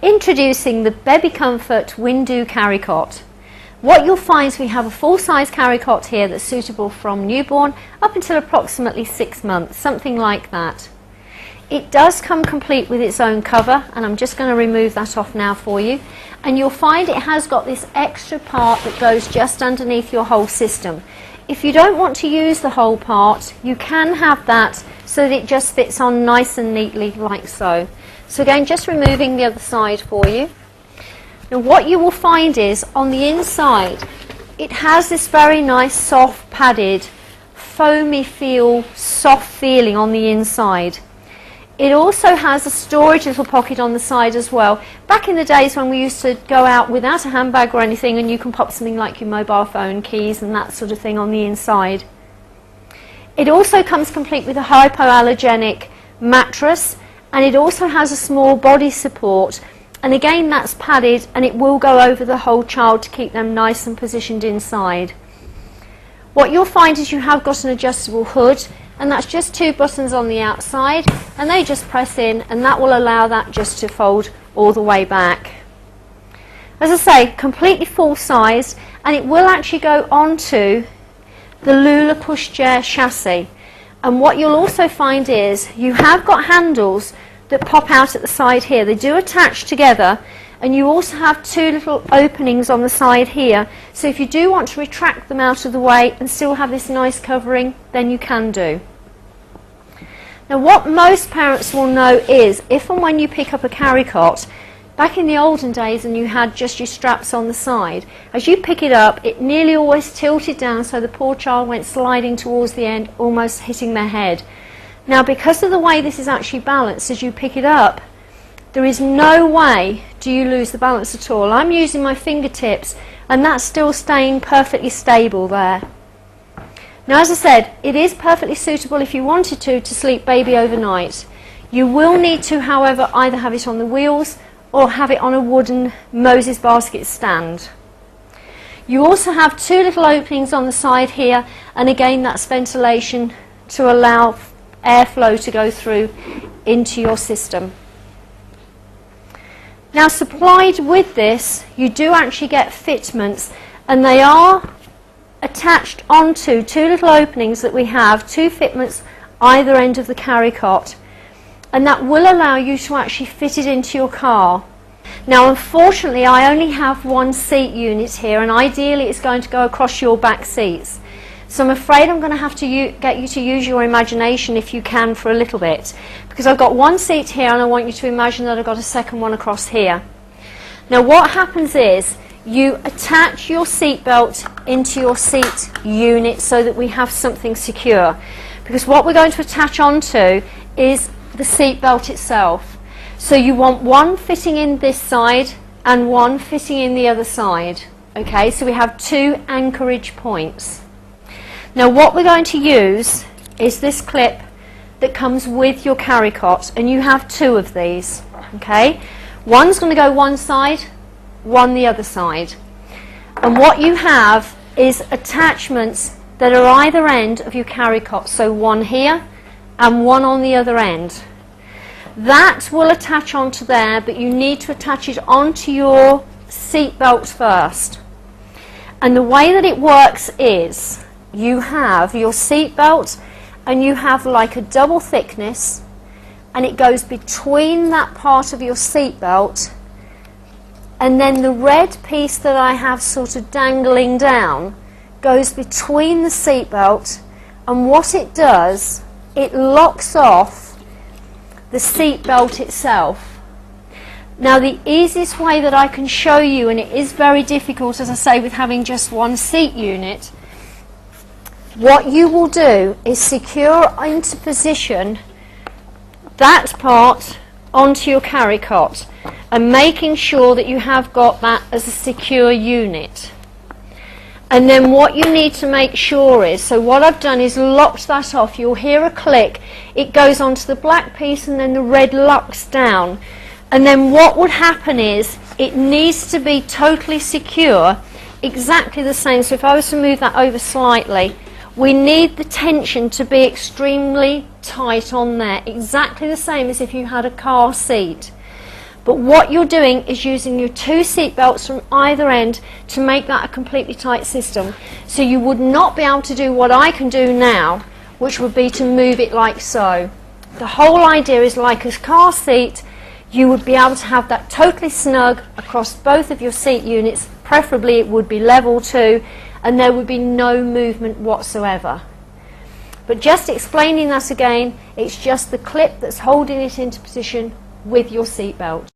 Introducing the Bebe Confort Windoo carry cot. What you'll find is we have a full-size carry cot here that's suitable from newborn up until approximately 6 months, something like that. It does come complete with its own cover, and I'm just going to remove that off now for you. And you'll find it has got this extra part that goes just underneath your whole system. If you don't want to use the whole part, you can have that so that it just fits on nice and neatly like so. So again, just removing the other side for you. Now what you will find is on the inside it has this very nice soft padded foamy soft feeling on the inside. It also has a storage little pocket on the side as well. Back in the days when we used to go out without a handbag or anything, and you can pop something like your mobile phone, keys and that sort of thing on the inside. It also comes complete with a hypoallergenic mattress, and it also has a small body support, and again that's padded and it will go over the whole child to keep them nice and positioned inside. What you'll find is you have got an adjustable hood, and that's just 2 buttons on the outside, and they just press in, and that will allow that just to fold all the way back. As I say, completely full size, and it will actually go onto the Lula pushchair chassis. And what you'll also find is you have got handles that pop out at the side here. They do attach together, and you also have 2 little openings on the side here, so if you do want to retract them out of the way and still have this nice covering, then you can do. Now what most parents will know is if and when you pick up a carry cot, back in the olden days and you had just your straps on the side, as you pick it up it nearly always tilted down so the poor child went sliding towards the end, almost hitting their head. Now because of the way this is actually balanced as you pick it up, there is no way do you lose the balance at all. I'm using my fingertips and that's still staying perfectly stable there. Now as I said, it is perfectly suitable if you wanted to sleep baby overnight. You will need to, however, either have it on the wheels or have it on a wooden Moses basket stand. You also have 2 little openings on the side here, and again that's ventilation to allow airflow to go through into your system. Now supplied with this you do actually get fitments, and they are attached onto 2 little openings that we have, 2 fitments either end of the carry cot, and that will allow you to actually fit it into your car. Now unfortunately I only have 1 seat unit here, and ideally it's going to go across your back seats. So I'm afraid I'm going to have to get you to use your imagination if you can for a little bit, because I've got 1 seat here and I want you to imagine that I've got a second one across here. Now what happens is you attach your seat belt into your seat unit so that we have something secure, because what we're going to attach onto is the seat belt itself. So you want 1 fitting in this side and 1 fitting in the other side. Okay, so we have 2 anchorage points. Now what we're going to use is this clip that comes with your carry cot, and you have 2 of these. Okay, one's going to go one side, one the other side, and what you have is attachments that are either end of your carry cot, so 1 here and 1 on the other end. That will attach onto there, but you need to attach it onto your seat belt first. And the way that it works is you have your seat belt and you have like a double thickness, and it goes between that part of your seat belt and then the red piece that I have sort of dangling down goes between the seat belt, and what it does, it locks off the seat belt itself. Now the easiest way that I can show you, and it is very difficult as I say with having just 1 seat unit, what you will do is secure into position that part onto your carry cot, and making sure that you have got that as a secure unit. And then what you need to make sure is, so what I've done is locked that off. You'll hear a click, it goes onto the black piece and then the red locks down. And then what would happen is it needs to be totally secure, exactly the same. So if I was to move that over slightly, we need the tension to be extremely tight on there, exactly the same as if you had a car seat. But what you're doing is using your two seat belts from either end to make that a completely tight system. So you would not be able to do what I can do now, which would be to move it like so. The whole idea is, like a car seat, you would be able to have that totally snug across both of your seat units. Preferably it would be level too, and there would be no movement whatsoever. But just explaining that again, it's just the clip that's holding it into position with your seat belt.